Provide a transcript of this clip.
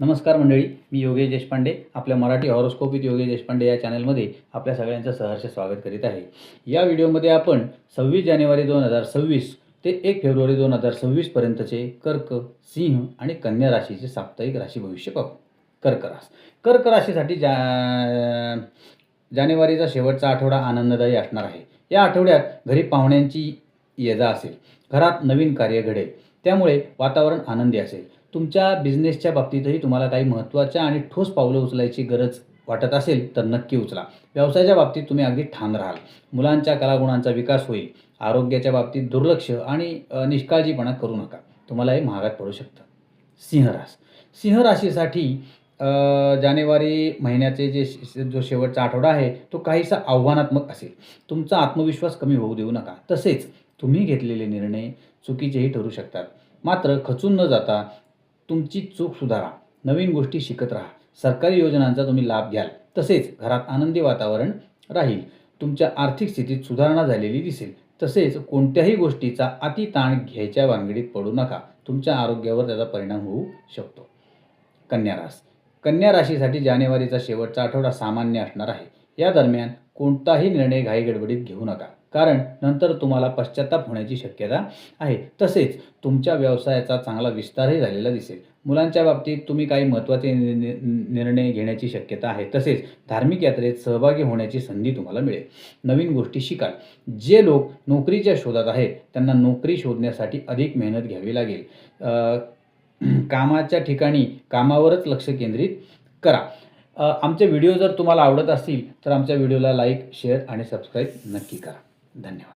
नमस्कार मंडळी, मी योगेश देशपांडे आपल्या मराठी हॉरोस्कोप विथ योगेश देशपांडे या चॅनलमध्ये आपल्या सगळ्यांचं सहर्ष स्वागत करीत आहे। या व्हिडिओमध्ये आपण 26 जानेवारी 2026 ते 1 फेब्रुवारी 2026 पर्यंतचे कर्क, सिंह आणि कन्या राशीचे साप्ताहिक राशी भविष्य पाहू। कर्क राशीसाठी जानेवारीचा शेवटचा आठवडा आनंददायी असणार आहे। या आठवड्यात घरी पाहुण्यांची ये-जा असेल, घरात नवीन कार्य घडेल, त्यामुळे वातावरण आनंदी असेल। तुमच्या बिझनेसच्या बाबतीतही तुम्हाला काही महत्त्वाच्या आणि ठोस पावलं उचलायची गरज वाटत असेल तर नक्की उचला। व्यवसायाच्या बाबतीत तुम्ही अगदी ठाम राहाल। मुलांच्या कलागुणांचा विकास होईल। आरोग्याच्या बाबतीत दुर्लक्ष आणि निष्काळजीपणा करू नका, तुम्हाला हे महागात पडू शकतं। सिंह राशीसाठी जानेवारी महिन्याचे जो शेवटचा आठवडा आहे तो काहीसा आव्हानात्मक असेल। तुमचा आत्मविश्वास कमी होऊ देऊ नका। तसेच तुम्ही घेतलेले निर्णय चुकीचेही ठरू शकतात। मात्र खचून न जाता तुमची चूक सुधारा, नवीन गोष्टी शिकत राहा। सरकारी योजनांचा तुम्ही लाभ घ्याल। तसेच घरात आनंदी वातावरण राहील। तुमच्या आर्थिक स्थितीत सुधारणा झालेली दिसेल। तसेच कोणत्याही गोष्टीचा अतिताण घ्यायच्या भानगडीत पडू नका, तुमच्या आरोग्यावर त्याचा परिणाम होऊ शकतो। कन्या राशीसाठी जानेवारीचा शेवटचा आठवडा सामान्य असणार आहे। या दरम्यान कोणताही निर्णय घाईगडबडीत घेऊ नका, कारण नंतर तुम्हाला पश्चात्ताप होण्याची शक्यता आहे। तसेच तुमच्या व्यवसायाचा चांगला विस्तारही झालेला दिसेल। मुलांच्या बाबतीत तुम्ही काही महत्त्वाचे निर्णय घेण्याची शक्यता आहे। तसेच धार्मिक यात्रेत सहभागी होण्याची संधी तुम्हाला मिळेल। नवीन गोष्टी शिकाल। जे लोक नोकरीच्या शोधात आहेत त्यांना नोकरी शोधण्यासाठी अधिक मेहनत घ्यावी लागेल। कामाच्या ठिकाणी कामावरच लक्ष केंद्रित करा। आमचे व्हिडिओ जर तुम्हाला आवडत असतील तर आमच्या व्हिडिओला लाईक, शेअर आणि सबस्क्राईब नक्की करा। धन्यवाद।